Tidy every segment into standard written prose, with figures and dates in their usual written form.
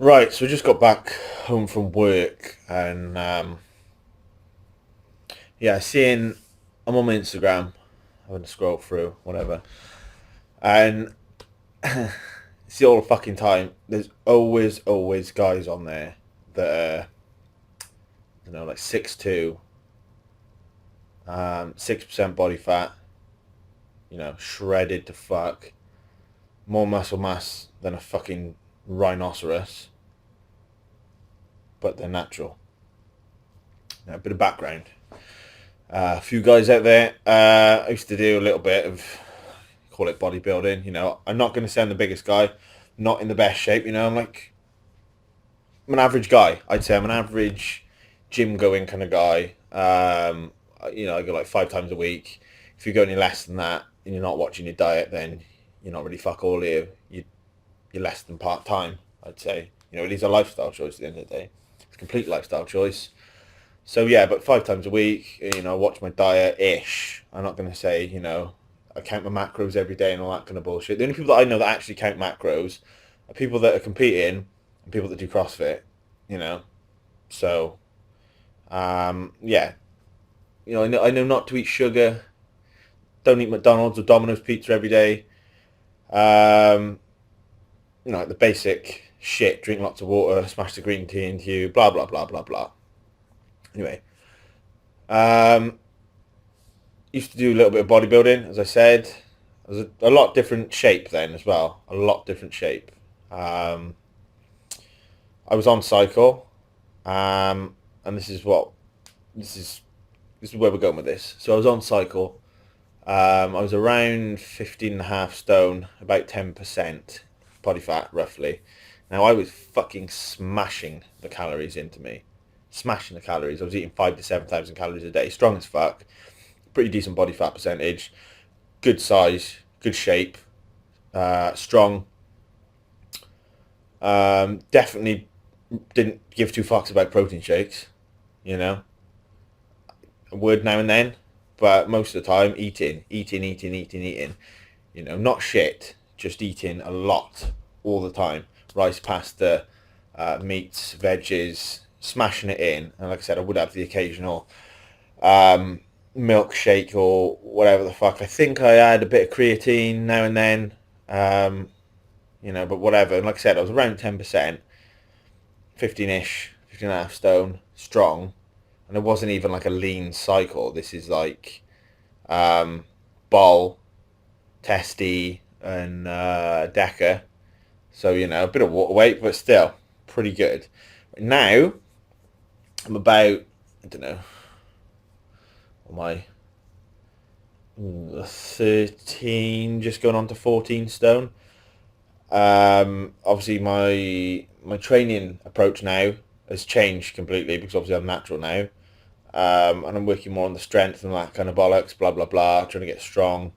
Right, so we just got back home from work, and yeah, seeing I'm on my Instagram, having to scroll through whatever, and see all the fucking time. There's always guys on there that are, like 6'2", 6% body fat, shredded to fuck, more muscle mass than a fucking rhinoceros, but they're natural. A bit of background. A few guys out there. I used to do a little bit of, call it bodybuilding. I'm not going to say I'm the biggest guy, not in the best shape. I'm an average guy. I'd say I'm an average gym going kind of guy. I go like 5 times a week. If you go any less than that and you're not watching your diet, then you're not really fuck all here. You're less than part time. I'd say. It is a lifestyle choice at the end of the day. It's a complete lifestyle choice. So yeah, but 5 times a week, I watch my diet ish. I'm not going to say, I count my macros every day and all that kind of bullshit. The only people that I know that actually count macros are people that are competing and people that do CrossFit, you know. So, yeah, I know not to eat sugar. Don't eat McDonald's or Domino's pizza every day. Um, the basic shit. Drink lots of water. Smash the green tea into you. Blah blah blah blah blah. Anyway, um, used to do a little bit of bodybuilding, as I said. I was a lot different shape then as well. A lot different shape. Um, I was on cycle, and this is this is where we're going with this. So I was on cycle. I was around 15 and a half stone, about 10% body fat, roughly. Now I was fucking smashing the calories into me, smashing the calories. I was eating 5 to 7 thousand calories a day, strong as fuck, pretty decent body fat percentage, good size, good shape, strong. Definitely didn't give two fucks about protein shakes. You know, a word now and then, but most of the time eating. Not shit, just eating a lot all the time. Rice, pasta, meats, veggies, smashing it in. And like I said, I would have the occasional milkshake or whatever the fuck. I think I had a bit of creatine now and then. Um, but whatever. And like I said, I was around 10%, 15-ish, 15 and a half stone, strong. And it wasn't even like a lean cycle. This is like um, ball, testy, and decker. So, a bit of water weight, but still pretty good. Now, I'm about, I don't know, am I 13, just going on to 14 stone. Obviously, my training approach now has changed completely because obviously I'm natural now. And I'm working more on the strength and that kind of bollocks, blah, blah, blah, trying to get strong.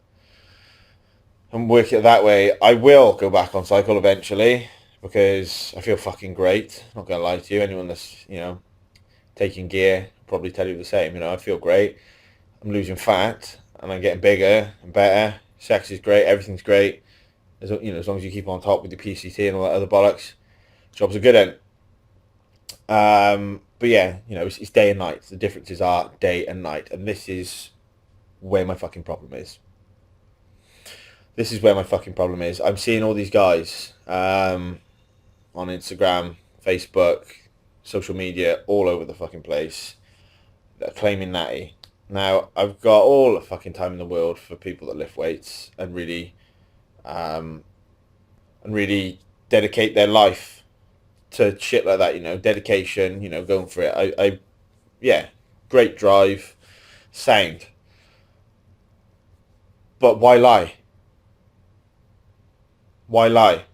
I'm working it that way. I will go back on cycle eventually because I feel fucking great. Not going to lie to you. Anyone that's, taking gear probably tell you the same. I feel great. I'm losing fat and I'm getting bigger and better. Sex is great. Everything's great. As long as you keep on top with your PCT and all that other bollocks, jobs are good in. But yeah, it's day and night. The differences are day and night, and this is where my fucking problem is. This is where my fucking problem is. I'm seeing all these guys on Instagram, Facebook, social media, all over the fucking place that are claiming Natty. Now, I've got all the fucking time in the world for people that lift weights um, and really dedicate their life to shit like that. Dedication. Going for it. Yeah, great drive, sound. But why lie? Why lie?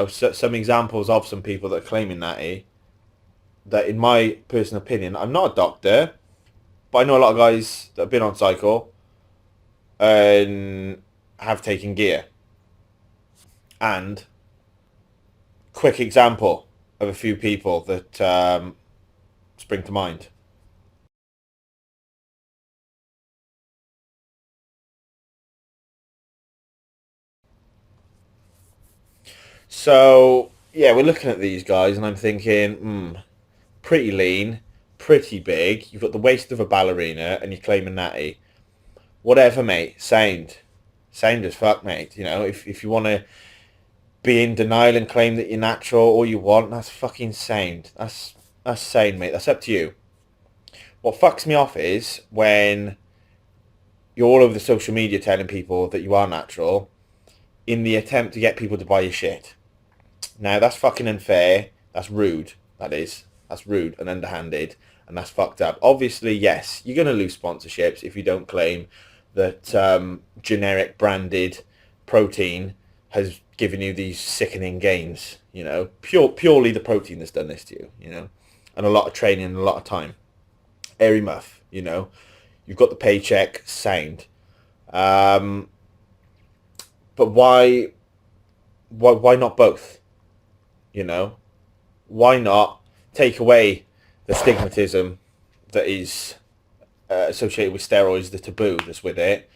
Some examples of some people that are claiming that in my personal opinion, I'm not a doctor, but I know a lot of guys that have been on cycle and have taken gear. And quick example of a few people that spring to mind. So yeah, we're looking at these guys, and I'm thinking, pretty lean, pretty big. You've got the waist of a ballerina, and you're claiming Natty. Whatever, mate. Sound as fuck, mate. You know, if you want to be in denial and claim that you're natural all you want, that's fucking sound. That's sane, mate. That's up to you. What fucks me off is when you're all over the social media telling people that you are natural in the attempt to get people to buy your shit. Now, that's fucking unfair. That's rude. That is. That's rude and underhanded, and that's fucked up. Obviously, yes, you're going to lose sponsorships if you don't claim that generic branded protein has given you these sickening gains. You know, purely the protein that's done this to you. You know, and a lot of training and a lot of time. Airy muff. You know, you've got the paycheck. Sound. But why not both? You know, why not take away the stigmatism that is associated with steroids, the taboo that's with it?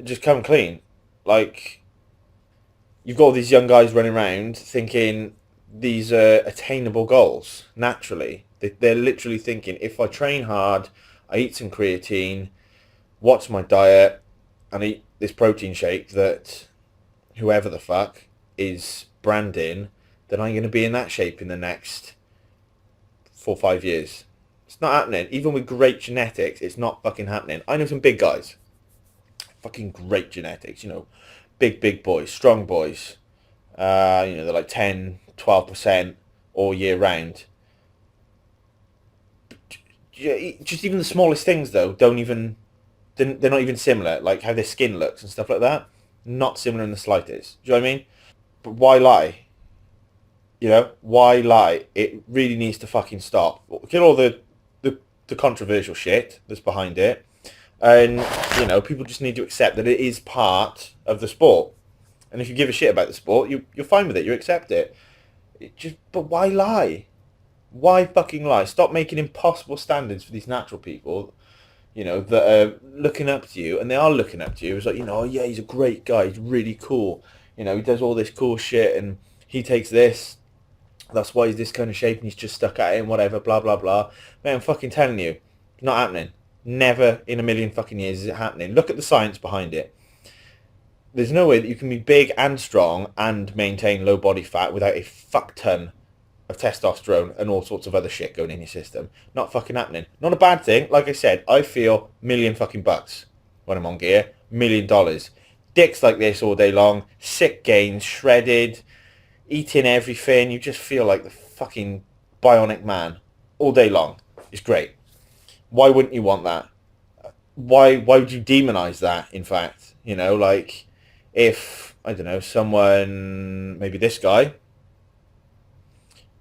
Just come clean. Like, you've got all these young guys running around thinking these are attainable goals naturally. They're literally thinking, if I train hard, I eat some creatine, watch my diet, and eat this protein shake that whoever the fuck is branding, then I'm going to be in that shape in the next 4 or 5 years. It's not happening. Even with great genetics, it's not fucking happening. I know some big guys. Fucking great genetics, you know. Big boys, strong boys. You know, they're like 10, 12% all year round. Just even the smallest things, though, they're not even similar. Like how their skin looks and stuff like that. Not similar in the slightest. Do you know what I mean? But why lie? You know, why lie? It really needs to fucking stop. Get all the controversial shit that's behind it. And, you know, people just need to accept that it is part of the sport. And if you give a shit about the sport, you're fine with it. You accept it. But why lie? Why fucking lie? Stop making impossible standards for these natural people, you know, that are looking up to you. And they are looking up to you. It's like, you know, oh, yeah, he's a great guy. He's really cool. You know, he does all this cool shit and he takes this. That's why he's this kind of shape and he's just stuck at it and whatever, blah, blah, blah. Man, I'm fucking telling you, it's not happening. Never in a million fucking years is it happening. Look at the science behind it. There's no way that you can be big and strong and maintain low body fat without a fuck ton of testosterone and all sorts of other shit going in your system. Not fucking happening. Not a bad thing. Like I said, I feel million fucking bucks when I'm on gear. $1 million. Dicks like this all day long. Sick gains, shredded, eating everything. You just feel like the fucking bionic man all day long. It's great. Why wouldn't you want that? Why would you demonize that, in fact? You know, like, if, I don't know, someone, maybe this guy,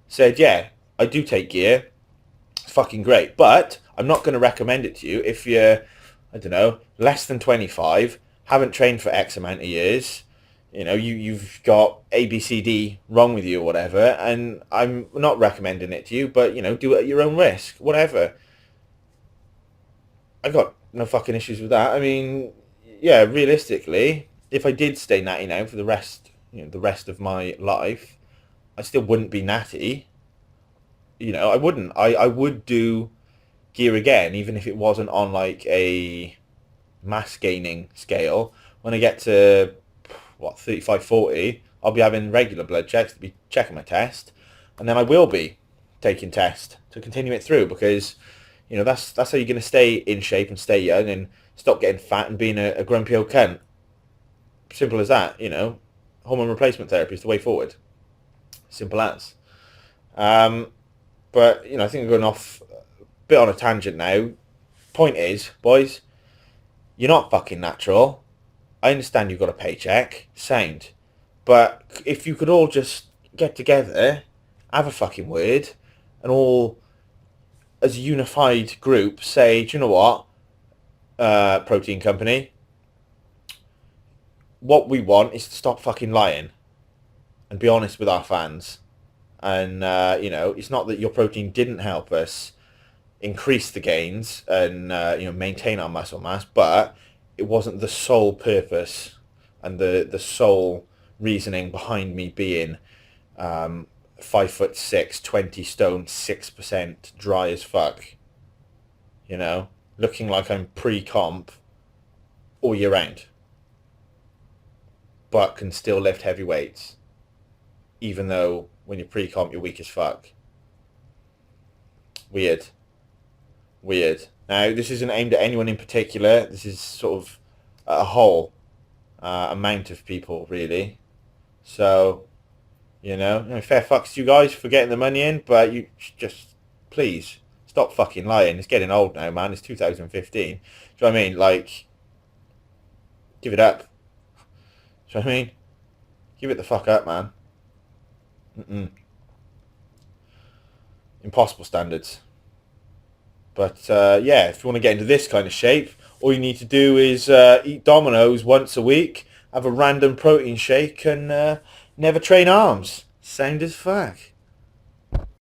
said, yeah, I do take gear, it's fucking great, but I'm not going to recommend it to you if you're, I don't know, less than 25, haven't trained for X amount of years, you know, you've got ABCD wrong with you or whatever, and I'm not recommending it to you, but, you know, do it at your own risk, whatever. I've got no fucking issues with that. I mean, yeah, realistically, if I did stay natty now for the rest, you know, the rest of my life, I still wouldn't be natty. You know, I wouldn't. I would do gear again, even if it wasn't on like a mass gaining scale. When I get to, what, 35, 40, I'll be having regular blood checks to be checking my test. And then I will be taking test to continue it through because, you know, that's how you're going to stay in shape and stay young and stop getting fat and being a grumpy old cunt. Simple as that, you know. Hormone replacement therapy is the way forward. Simple as. But, you know, I think I'm going off a bit on a tangent now. Point is, boys, you're not fucking natural. I understand you've got a paycheck. Sound. But if you could all just get together, have a fucking word, and all, as a unified group, say, do you know what, protein company, what we want is to stop fucking lying and be honest with our fans. And, you know, it's not that your protein didn't help us increase the gains and, you know, maintain our muscle mass, but it wasn't the sole purpose and the sole reasoning behind me being 5'6", 20 stone, 6%, dry as fuck. You know, looking like I'm pre-comp all year round, but can still lift heavy weights, even though when you're pre-comp you're weak as fuck. Weird. Now, this isn't aimed at anyone in particular. This is sort of a whole amount of people, really. So, fair fucks to you guys for getting the money in, but you just, please, stop fucking lying. It's getting old now, man. It's 2015. Do you know what I mean? Like, give it up. Do you know what I mean? Give it the fuck up, man. Impossible standards. But yeah, if you want to get into this kind of shape, all you need to do is eat Domino's once a week, have a random protein shake, and never train arms. Sound as fuck.